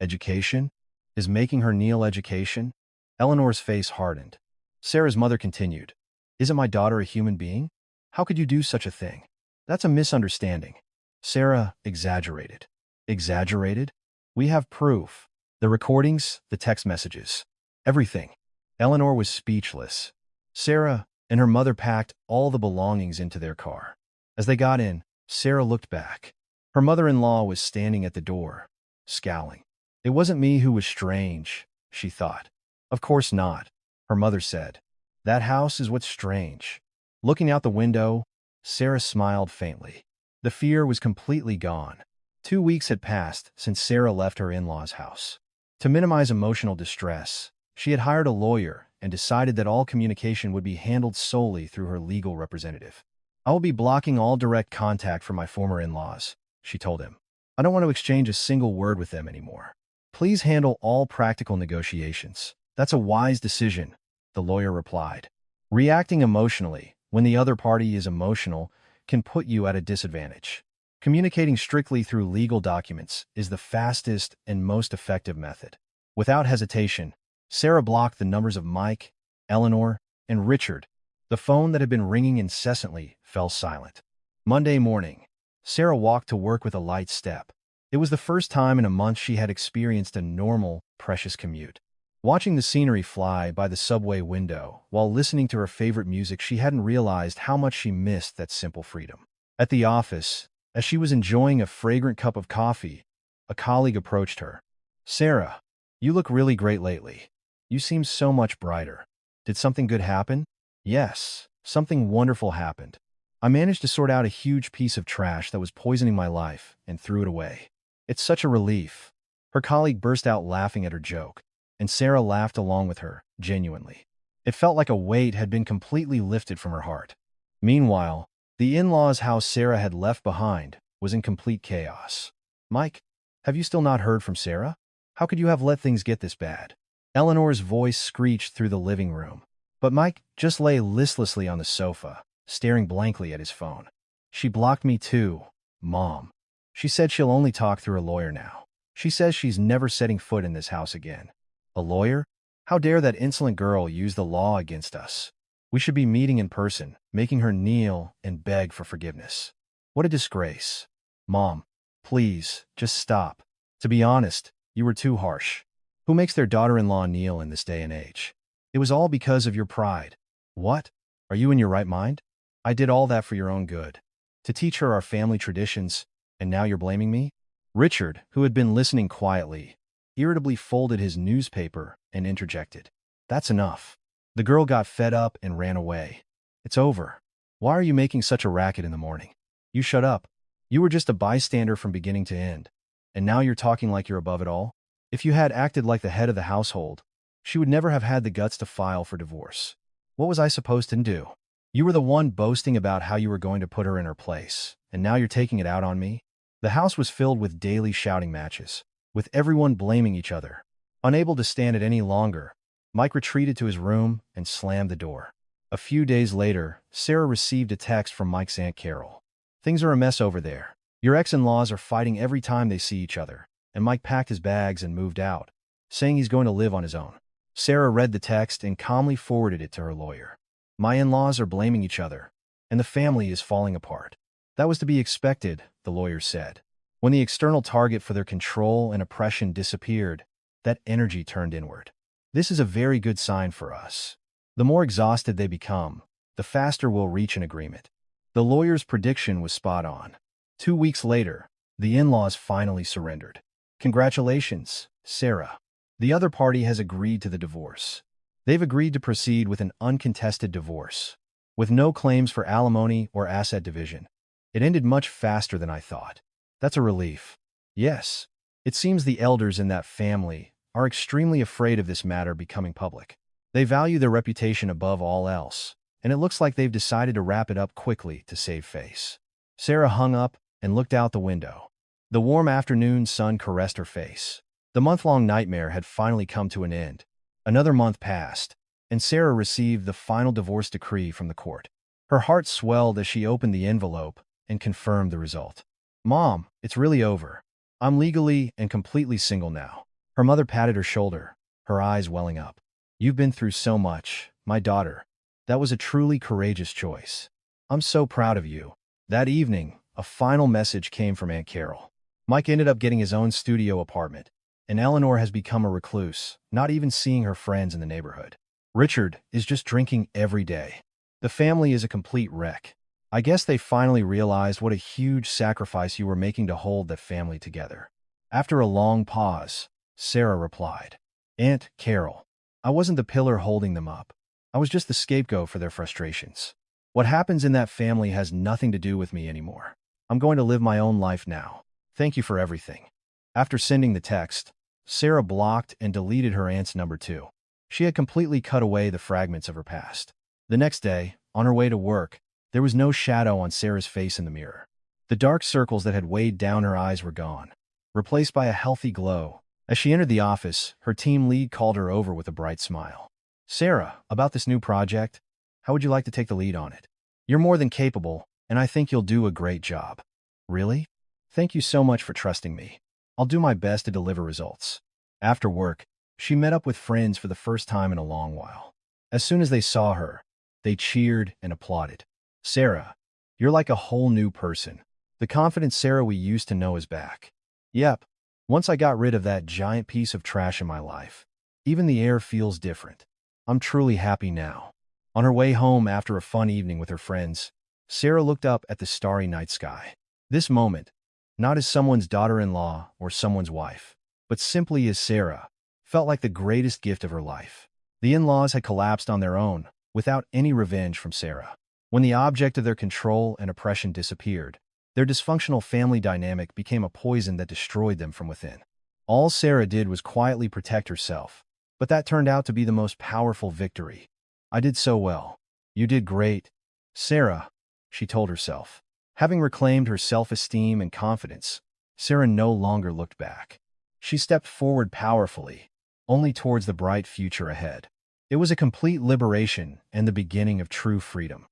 Education? Is making her kneel education? Eleanor's face hardened. Sarah's mother continued. Isn't my daughter a human being? How could you do such a thing? That's a misunderstanding. Sarah exaggerated. Exaggerated? We have proof. The recordings, the text messages. Everything. Eleanor was speechless. Sarah and her mother packed all the belongings into their car. As they got in, Sarah looked back. Her mother-in-law was standing at the door, scowling. It wasn't me who was strange, she thought. Of course not, her mother said. That house is what's strange. Looking out the window, Sarah smiled faintly. The fear was completely gone. 2 weeks had passed since Sarah left her in-laws' house. To minimize emotional distress, she had hired a lawyer and decided that all communication would be handled solely through her legal representative. "I will be blocking all direct contact from my former in-laws," she told him. "I don't want to exchange a single word with them anymore. Please handle all practical negotiations." "That's a wise decision," the lawyer replied. "Reacting emotionally, when the other party is emotional, can put you at a disadvantage. Communicating strictly through legal documents is the fastest and most effective method." Without hesitation, Sarah blocked the numbers of Mike, Eleanor, and Richard. The phone that had been ringing incessantly fell silent. Monday morning, Sarah walked to work with a light step. It was the first time in a month she had experienced a normal, precious commute. Watching the scenery fly by the subway window while listening to her favorite music, she hadn't realized how much she missed that simple freedom. At the office, as she was enjoying a fragrant cup of coffee, a colleague approached her. "Sarah, you look really great lately. You seem so much brighter. Did something good happen?" "Yes, something wonderful happened. I managed to sort out a huge piece of trash that was poisoning my life and threw it away. It's such a relief." Her colleague burst out laughing at her joke, and Sarah laughed along with her, genuinely. It felt like a weight had been completely lifted from her heart. Meanwhile, the in-laws' house Sarah had left behind was in complete chaos. "Mike, have you still not heard from Sarah? How could you have let things get this bad?" Eleanor's voice screeched through the living room. But Mike just lay listlessly on the sofa, staring blankly at his phone. "She blocked me too, Mom. She said she'll only talk through a lawyer now. She says she's never setting foot in this house again." "A lawyer? How dare that insolent girl use the law against us? We should be meeting in person, making her kneel and beg for forgiveness." "What a disgrace. Mom, please, just stop. To be honest, you were too harsh. Who makes their daughter-in-law kneel in this day and age? It was all because of your pride." "What? Are you in your right mind? I did all that for your own good, to teach her our family traditions, and now you're blaming me?" Richard, who had been listening quietly, irritably folded his newspaper and interjected. "That's enough." The girl got fed up and ran away. "It's over. Why are you making such a racket in the morning? You shut up. You were just a bystander from beginning to end, and now you're talking like you're above it all? If you had acted like the head of the household, she would never have had the guts to file for divorce. What was I supposed to do? You were the one boasting about how you were going to put her in her place, and now you're taking it out on me?" The house was filled with daily shouting matches, with everyone blaming each other. Unable to stand it any longer, Mike retreated to his room and slammed the door. A few days later, Sarah received a text from Mike's Aunt Carol. "Things are a mess over there. Your ex-in-laws are fighting every time they see each other," and Mike packed his bags and moved out, saying he's going to live on his own. Sarah read the text and calmly forwarded it to her lawyer. "My in-laws are blaming each other, and the family is falling apart." "That was to be expected," the lawyer said. "When the external target for their control and oppression disappeared, that energy turned inward. This is a very good sign for us. The more exhausted they become, the faster we'll reach an agreement." The lawyer's prediction was spot on. 2 weeks later, the in-laws finally surrendered. "Congratulations, Sarah. The other party has agreed to the divorce. They've agreed to proceed with an uncontested divorce, with no claims for alimony or asset division. It ended much faster than I thought." "That's a relief." "Yes. It seems the elders in that family are extremely afraid of this matter becoming public. They value their reputation above all else, and it looks like they've decided to wrap it up quickly to save face." Sarah hung up and looked out the window. The warm afternoon sun caressed her face. The month-long nightmare had finally come to an end. Another month passed, and Sarah received the final divorce decree from the court. Her heart swelled as she opened the envelope and confirmed the result. "Mom, it's really over. I'm legally and completely single now." Her mother patted her shoulder, her eyes welling up. "You've been through so much, my daughter. That was a truly courageous choice. I'm so proud of you." That evening, a final message came from Aunt Carol. "Mike ended up getting his own studio apartment, and Eleanor has become a recluse, not even seeing her friends in the neighborhood. Richard is just drinking every day. The family is a complete wreck. I guess they finally realized what a huge sacrifice you were making to hold that family together." After a long pause, Sarah replied, "Aunt Carol, I wasn't the pillar holding them up. I was just the scapegoat for their frustrations. What happens in that family has nothing to do with me anymore. I'm going to live my own life now. Thank you for everything." After sending the text, Sarah blocked and deleted her aunt's number too. She had completely cut away the fragments of her past. The next day, on her way to work, there was no shadow on Sarah's face in the mirror. The dark circles that had weighed down her eyes were gone, replaced by a healthy glow. As she entered the office, her team lead called her over with a bright smile. "Sarah, about this new project, how would you like to take the lead on it? You're more than capable, and I think you'll do a great job." "Really? Thank you so much for trusting me. I'll do my best to deliver results." After work, she met up with friends for the first time in a long while. As soon as they saw her, they cheered and applauded. "Sarah, you're like a whole new person. The confident Sarah we used to know is back." "Yep. Once I got rid of that giant piece of trash in my life, even the air feels different. I'm truly happy now." On her way home after a fun evening with her friends, Sarah looked up at the starry night sky. This moment, not as someone's daughter-in-law or someone's wife, but simply as Sarah, felt like the greatest gift of her life. The in-laws had collapsed on their own, without any revenge from Sarah. When the object of their control and oppression disappeared, their dysfunctional family dynamic became a poison that destroyed them from within. All Sarah did was quietly protect herself, but that turned out to be the most powerful victory. "I did so well. You did great, Sarah," she told herself. Having reclaimed her self-esteem and confidence, Sarah no longer looked back. She stepped forward powerfully, only towards the bright future ahead. It was a complete liberation and the beginning of true freedom.